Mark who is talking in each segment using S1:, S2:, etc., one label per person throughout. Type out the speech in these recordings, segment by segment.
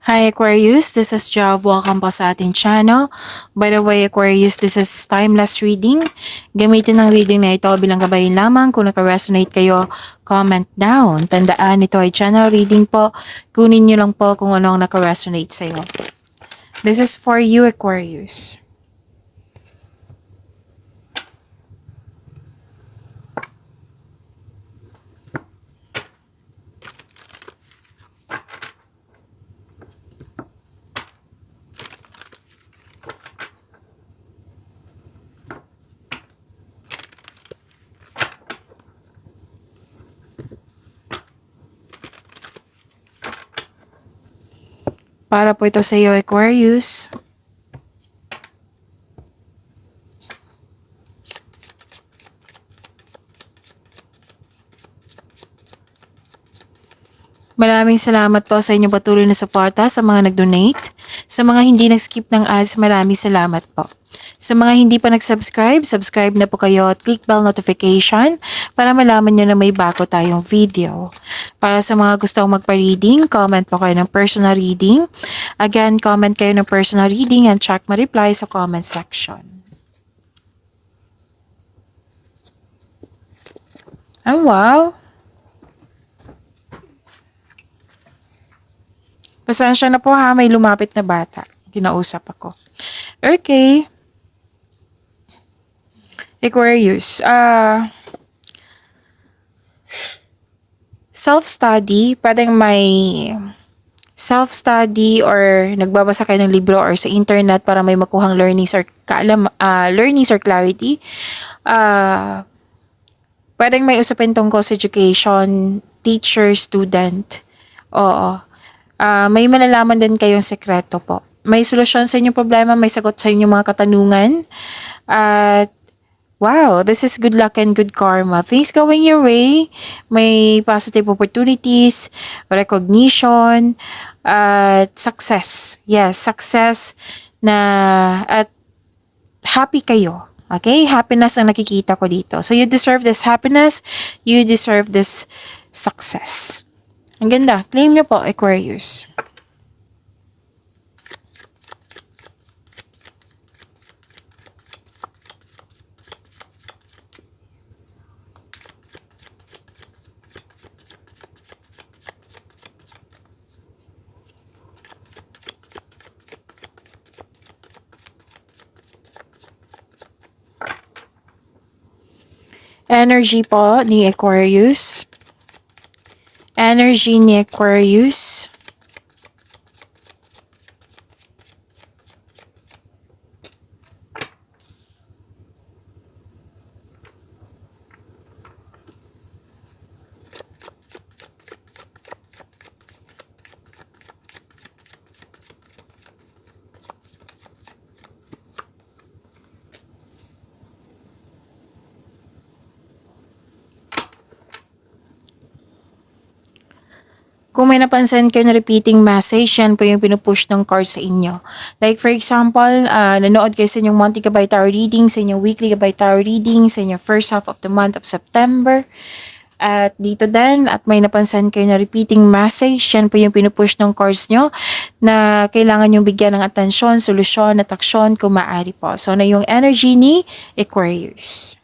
S1: Hi Aquarius, this is Jav. Welcome po sa ating channel. By the way Aquarius, this is timeless reading. Gamitin ang reading na ito bilang gabay lamang. Kung naka-resonate kayo, comment down. Tandaan, ito ay channel reading po. Kunin nyo lang po kung ano ang naka-resonate sa'yo. This is for you Aquarius. Para po ito sa iyo, Aquarius. Maraming salamat po sa inyong patuloy na suporta sa mga nag-donate. Sa mga hindi nag-skip ng ads, maraming salamat po. Sa mga hindi pa nag-subscribe, subscribe na po kayo at click bell notification para malaman nyo na may bago tayong video. Para sa mga gustong magpa-reading, comment po kayo ng personal reading. Again, comment kayo ng personal reading and check my reply sa comment section. Oh, wow! Pasensya na po ha, may lumapit na bata. Kinausap ako. Okay. Aquarius, self-study, pwedeng may self-study or nagbabasa kayo ng libro or sa internet para may makuhang learnings or learnings or clarity. Pwedeng may usapin tungkol sa education, teacher, student. Oo. May malalaman din kayong sekreto po. May solusyon sa inyong problema, may sagot sa inyong mga katanungan. At wow, this is good luck and good karma. Things going your way. May positive opportunities, recognition, at success. Yes, success na at happy kayo. Okay? Happiness ang nakikita ko dito. So you deserve this happiness. You deserve this success. Ang ganda. Claim nyo po, Aquarius. Energy po ni Aquarius. Energy ni Aquarius. Kung may napansin kayo na repeating message, yan po yung pinupush ng cards sa inyo. Like for example, nanood kayo sa inyong monthly Gabay Tarot reading, sa inyong weekly Gabay Tarot reading, sa inyong first half of the month of September. At dito din, at may napansin kayo na repeating message, yan po yung pinupush ng cards nyo na kailangan yung bigyan ng atensyon, solusyon, at aksyon kung maaari po. So, na yung energy ni Aquarius.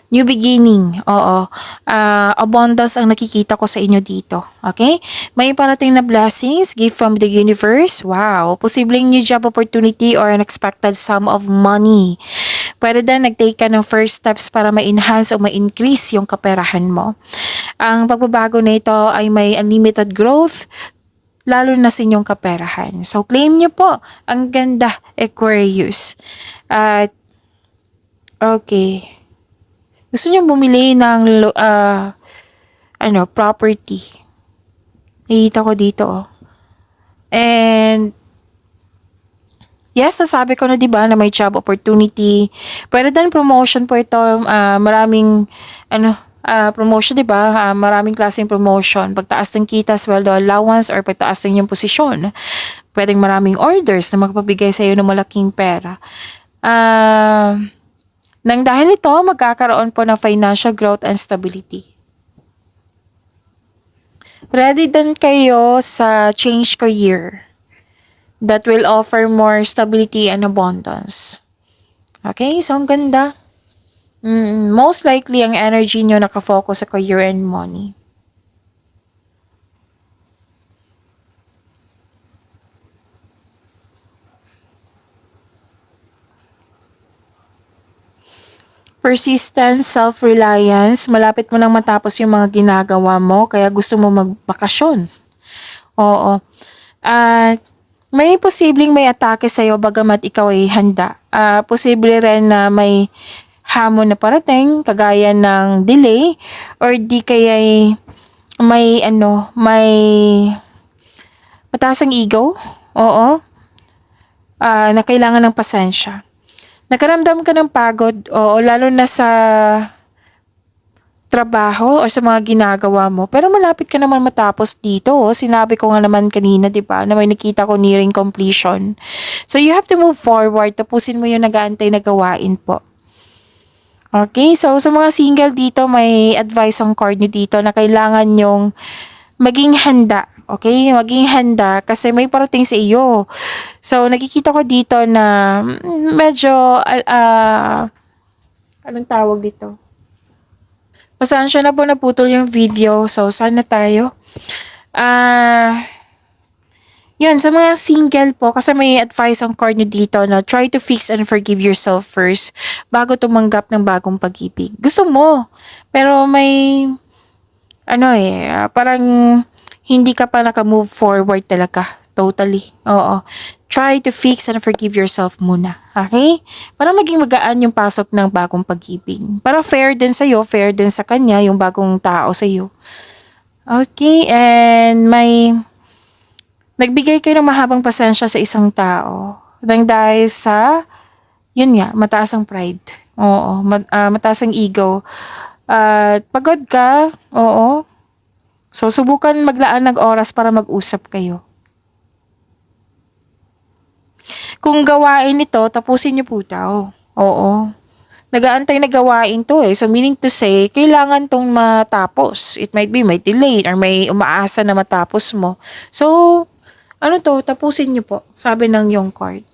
S1: New beginning, oo. Abundance ang nakikita ko sa inyo dito. Okay? May parating na blessings, gift from the universe. Wow. Posibleng new job opportunity or unexpected sum of money. Pwede din nag-take ka ng first steps para ma-enhance o ma-increase yung kaperahan mo. Ang pagbabago na ito ay may unlimited growth, lalo na sa inyong kaperahan. So, claim nyo po. Ang ganda, Aquarius. At, okay. Gusto niyo bumili ng property. Nakita ko dito, oh. And yes, nasabi ko na 'di ba na may job opportunity. Pwede din promotion po ito, maraming promotion 'di ba? Maraming klaseng promotion, pagtaas ng kita, sweldo allowance or pagtaas ng inyong posisyon. Pwedeng maraming orders na magpabigay sa iyo ng malaking pera. Nang dahil ito, magkakaroon po ng financial growth and stability. Ready din kayo sa change career that will offer more stability and abundance. Okay, so ang ganda. Most likely, ang energy nyo nakafocus sa career and money. Persistence, self-reliance, malapit mo nang matapos yung mga ginagawa mo, kaya gusto mo magbakasyon. Oo. At may posibleng may atake sa'yo bagamat ikaw ay handa. Posible rin na may hamon na parating, kagaya ng delay, or di kaya may mataas ang ego. Oo. Na kailangan ng pasensya. Nakaramdam ka ng pagod, oo, lalo na sa trabaho o sa mga ginagawa mo. Pero malapit ka naman matapos dito. Oh. Sinabi ko nga naman kanina, di ba, na may nakita ko nearing completion. So you have to move forward. Tapusin mo yung nag-aantay na gawain po. Okay, so sa mga single dito, may advice ang card nyo dito na kailangan nyong maging handa. Okay, maging handa kasi may parating sa iyo. So nakikita ko dito na medyo, anong tawag dito? Pasensya na po naputol yung video. So, sana tayo. Yun, sa mga single po, kasi may advice ang card nyo dito na try to fix and forgive yourself first bago tumanggap ng bagong pag-ibig. Gusto mo, pero may, parang hindi ka pa naka-move forward talaga. Totally. Oo. Try to fix and forgive yourself muna. Okay? Para maging magaan yung pasok ng bagong pag-ibig. Para fair din sa'yo, fair din sa kanya, yung bagong tao sa'yo. Okay, and nagbigay kayo ng mahabang pasensya sa isang tao. Nang dahil sa, yun nga, mataas ang pride. Oo, mataas ang ego. At pagod ka, oo. So, subukan maglaan ng oras para mag-usap kayo. Kung gawain ito, tapusin niyo po daw. Oo. Nag-aantay na gawain to eh. So meaning to say, kailangan tong matapos. It might be may delay or may umaasa na matapos mo. So, tapusin niyo po. Sabi ng yung card.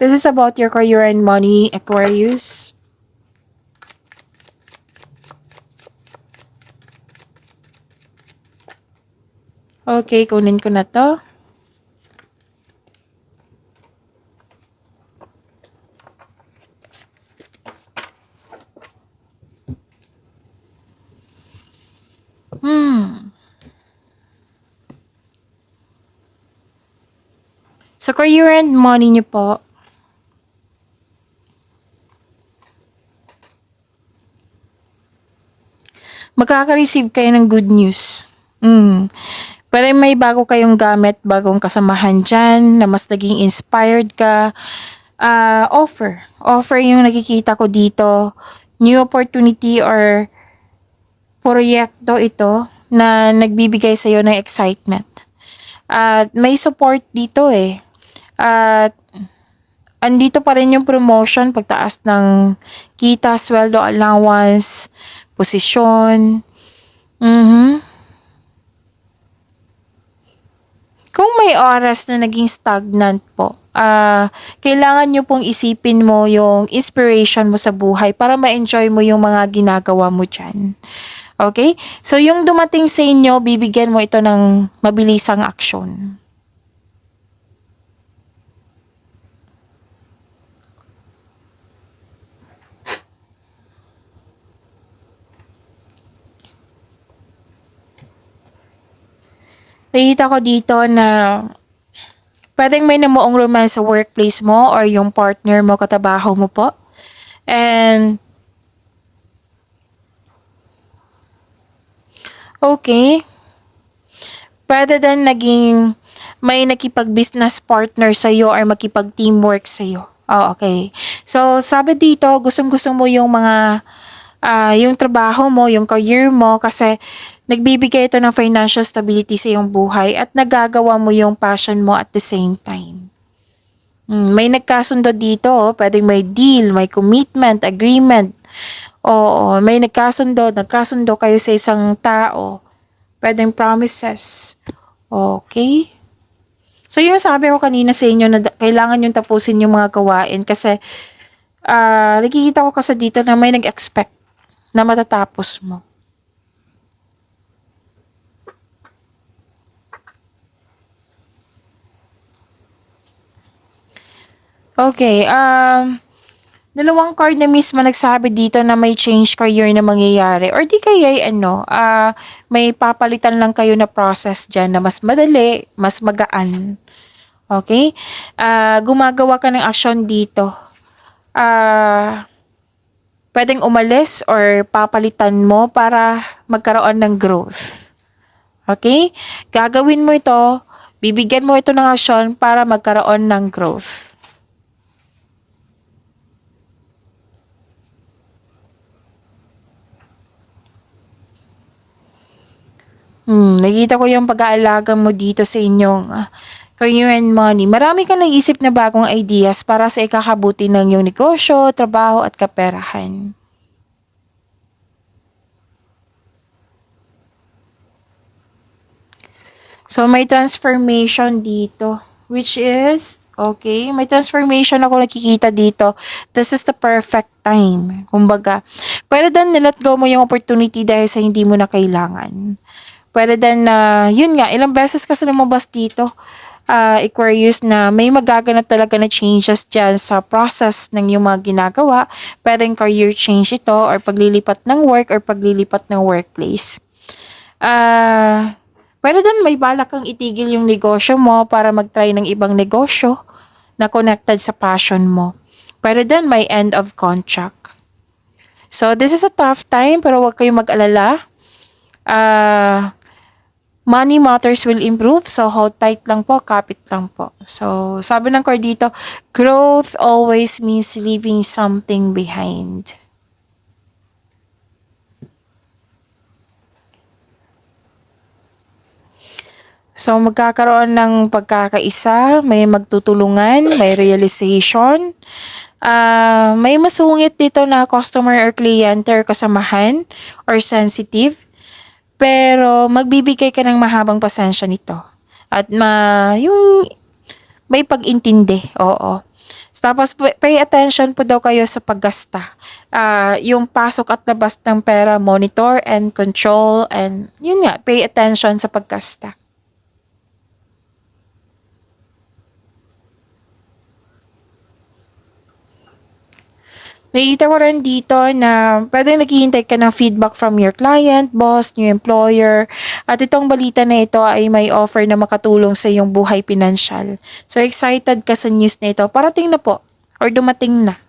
S1: This is about your career and money, Aquarius. Okay, kunin ko na to. So, career and money niyo po, makaka-receive kayo ng good news. Pwede may bago kayong gamit, bagong kasamahan dyan, na mas naging inspired ka. Offer yung nakikita ko dito. New opportunity or proyekto ito na nagbibigay sa'yo ng excitement. At may support dito eh. At andito pa rin yung promotion, pagtaas ng kita, sweldo, allowance, posisyon. Kung may oras na naging stagnant po, kailangan nyo pong isipin mo yung inspiration mo sa buhay para ma-enjoy mo yung mga ginagawa mo dyan. Okay? So, yung dumating sa inyo, bibigyan mo ito ng mabilisang aksyon. Nakita ko dito na pwedeng may namuong romance sa workplace mo or yung partner mo, katabaho mo po. And okay, pwede din naging may nakipag-business partner sa'yo or makipag-teamwork sa'yo. Oh, okay. So, sabi dito, gustong-gusto mo yung mga, yung trabaho mo, yung career mo, kasi nagbibigay ito ng financial stability sa iyong buhay at nagagawa mo yung passion mo at the same time. May nagkasundo dito, oh. Pwedeng may deal, may commitment, agreement. Oo, may nagkasundo kayo sa isang tao. Pwedeng promises. Okay? So, yung sabi ko kanina sa inyo na kailangan yung tapusin yung mga gawain kasi nakikita ko kasi dito na may nag-expect na matatapos mo. Okay, dalawang card na mismo nagsabi dito na may change career na mangyayari or di kaya may papalitan lang kayo na process dyan na mas madali, mas magaan. Okay? Gumagawa ka ng action dito. Pwedeng umalis or papalitan mo para magkaroon ng growth. Okay? Gagawin mo ito, bibigyan mo ito ng action para magkaroon ng growth. Nakita ko yung pag-aalaga mo dito sa inyong career and money. Marami kang naisip na bagong ideas para sa ikakabuti ng iyong negosyo, trabaho at kaperahan. So, may transformation dito, which is, okay, may transformation ako nakikita dito. This is the perfect time. Kumbaga, pwede din nilet go mo yung opportunity dahil sa hindi mo na kailangan. Pwede din na, yun nga, ilang beses kasi lumabas dito, Aquarius, na may magaganap talaga na changes dyan sa process ng yung mga ginagawa. Pwedeng career change ito, or paglilipat ng work, or paglilipat ng workplace. Pwede din may balak kang itigil yung negosyo mo para mag-try ng ibang negosyo na connected sa passion mo. Pwede din may end of contract. So, this is a tough time pero huwag kayong mag-alala. Money matters will improve. So, hold tight lang po, kapit lang po. So, sabi ng card dito, growth always means leaving something behind. So, magkakaroon ng pagkakaisa, may magtutulungan, may realization. May masungit dito na customer or kliyente or kasamahan or sensitive. Pero, magbibigay ka ng mahabang pasensya nito. At yung may pag-intindi, oo. Tapos, pay attention po daw kayo sa paggasta. Yung pasok at labas ng pera, monitor and control. And yun nga, pay attention sa paggasta. Nakikita ko rin dito na pwedeng naghihintay ka ng feedback from your client, boss, new employer. At itong balita na ito ay may offer na makatulong sa iyong buhay pinansyal. So excited ka sa news na ito. Parating na po or dumating na.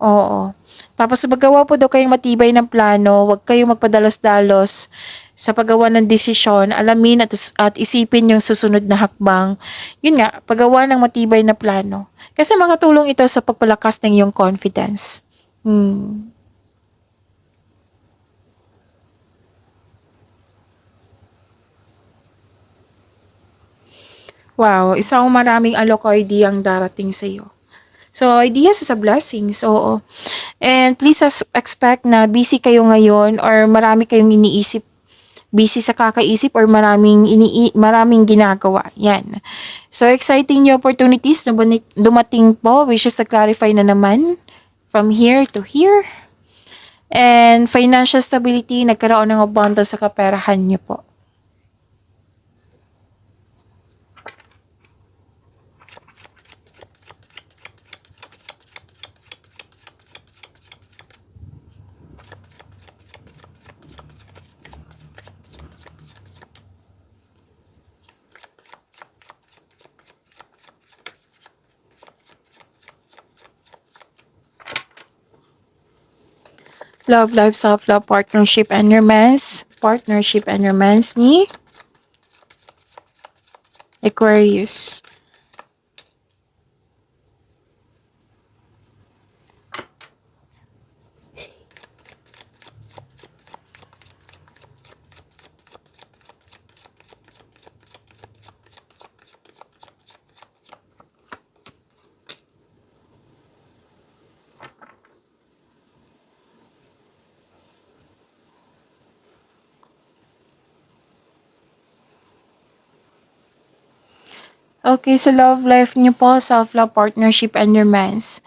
S1: Oo. Tapos magawa po daw kayong matibay ng plano, huwag kayong magpadalos-dalos sa paggawa ng desisyon, alamin at isipin yung susunod na hakbang. Yun nga, paggawa ng matibay na plano. Kasi makatulong ito sa pagpalakas ng iyong confidence. Wow, isang maraming alok idea ang darating sa iyo. So, ideas is a blessing. So, and please expect na busy kayo ngayon or marami kayong iniisip, busy sa kakaisip or maraming ginagawa. Yan. So, exciting new opportunities na dumating po, which is to clarify na naman from here to here. And financial stability, nagkaroon ng abundance sa kaperahan niyo po. Love, life, self-love, partnership, and romance. Partnership and romance ni Aquarius. Okay, sa love life niyo po, self-love, partnership, and romance.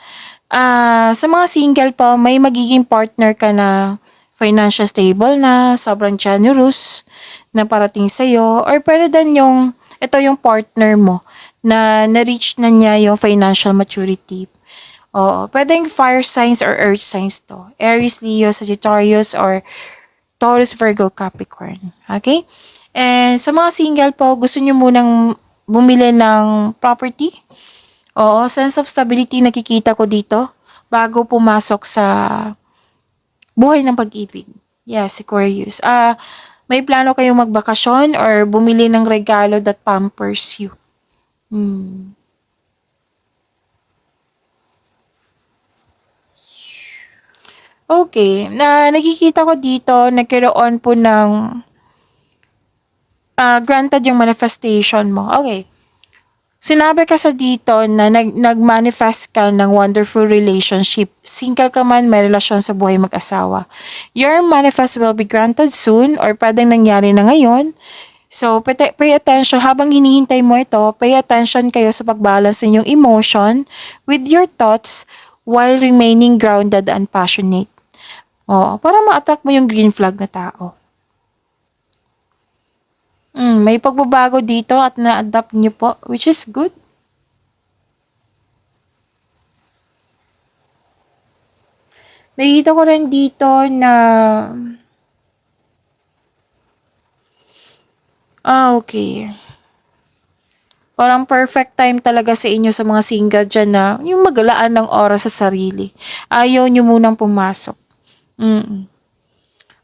S1: Sa mga single po, may magiging partner ka na financial stable na, sobrang generous na parating sa'yo, or pwede din yung, ito yung partner mo na na-reach na niya yung financial maturity. Oo, pwedeng fire signs or earth signs to. Aries, Leo, Sagittarius, or Taurus, Virgo, Capricorn. Okay? And sa mga single po, gusto nyo munang bumili ng property. Oo, sense of stability nakikita ko dito bago pumasok sa buhay ng pag-ibig. Yes, Aquarius. May plano kayong magbakasyon or bumili ng regalo that pampers you. Hmm. Okay, na nakikita ko dito, nagkaroon po ng granted yung manifestation mo. Okay. Sinabi ka sa dito na nag-manifest ka ng wonderful relationship. Single ka man, may relasyon sa buhay mag-asawa. Your manifest will be granted soon or pwedeng nangyari na ngayon. So, pay attention. Habang hinihintay mo ito, pay attention kayo sa pag-balance ng emotion with your thoughts while remaining grounded and passionate. Oo, para ma-attract mo yung green flag na tao. May pagbabago dito at na-adapt niyo po, which is good. Nakikita ko rin dito na, okay. Parang perfect time talaga sa inyo sa mga single dyan na yung magalaan ng oras sa sarili. Ayaw nyo munang pumasok. Mm.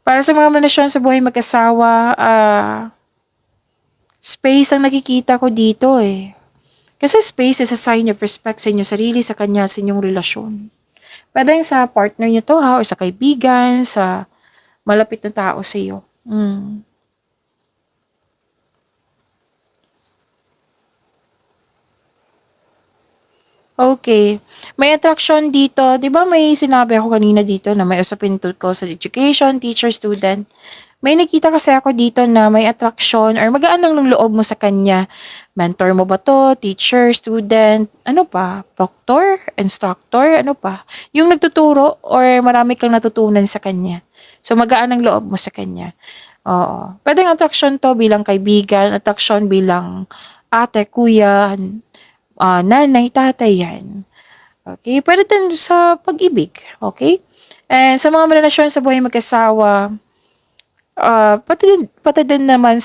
S1: Para sa mga relasyon sa buhay mag-asawa, space ang nakikita ko dito eh. Kasi space is a sign of respect sa inyong sarili, sa kanya, sa inyong relasyon. Pwede sa partner nyo to ha, or sa kaibigan, sa malapit na tao sa iyo. Okay. May attraction dito. 'Di ba may sinabi ako kanina dito na may usapin tungkol sa education, teacher, student. May nakita kasi ako dito na may attraction or magaan lang ng loob mo sa kanya. Mentor mo ba to? Teacher, student, ano pa? Proctor, instructor, ano pa? Yung nagtuturo or marami kang natutunan sa kanya. So magaan ang loob mo sa kanya. Oo. Pwedeng attraction to bilang kaibigan, attraction bilang ate, kuya, nanay, tatay yan. Okay? Pwede din sa pag-ibig. Okay? And sa mga relasyon sa buhay mag-asawa, pati din naman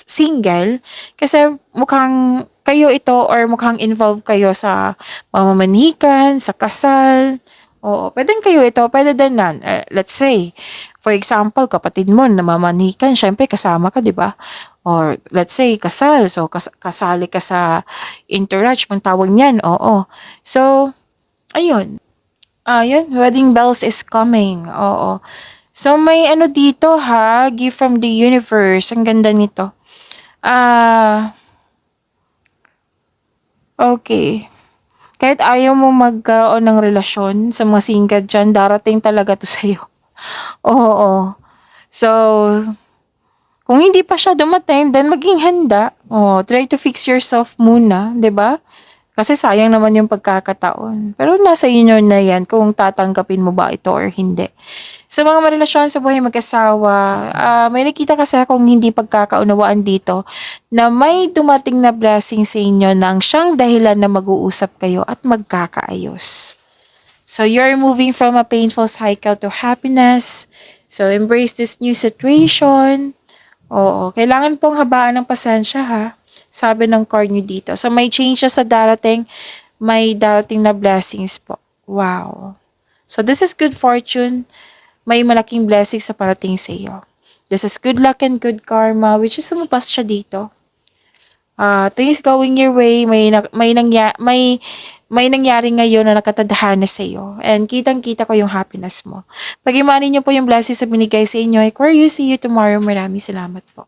S1: single kasi mukhang kayo ito or mukhang involved kayo sa pamamanikan, sa kasal. Oo, pwedeng kayo ito, pwede din na, let's say, for example, kapatid mo namamanikan, syempre kasama ka, di ba? Or let's say, kasal, so kasali ka sa entourage, pang tawag niyan, oo. So, ayun. Yun, wedding bells is coming, oo. So, may ano dito ha, gift from the universe. Ang ganda nito. Okay. Kahit ayaw mo magkaroon ng relasyon sa mga single dyan, darating talaga to sa'yo. Oo. So, kung hindi pa siya dumating, then maging handa. Try to fix yourself muna, 'di ba? Kasi sayang naman yung pagkakataon. Pero nasa inyo na yan kung tatanggapin mo ba ito or hindi. Sa mga marelasyon sa buhay mag-asawa, may nakita kasi akong hindi pagkakaunawaan dito na may dumating na blessing sa inyo nang siyang dahilan na mag-uusap kayo at magkakaayos. So you're moving from a painful cycle to happiness. So embrace this new situation. Oo, kailangan pong habaan ng pasensya ha. Sabi ng card nyo dito. So may changes sa darating, may darating na blessings po. Wow. So this is good fortune. May malaking blessings sa parating sa iyo. This is good luck and good karma, which is sumabas siya dito. Things going your way, may nangyari ngayon na nakatadhana sa iyo. And kitang-kita ko yung happiness mo. Pag-imanin niyo po yung blessings na binigay sa inyo. Aquarius, see you tomorrow. Maraming salamat po.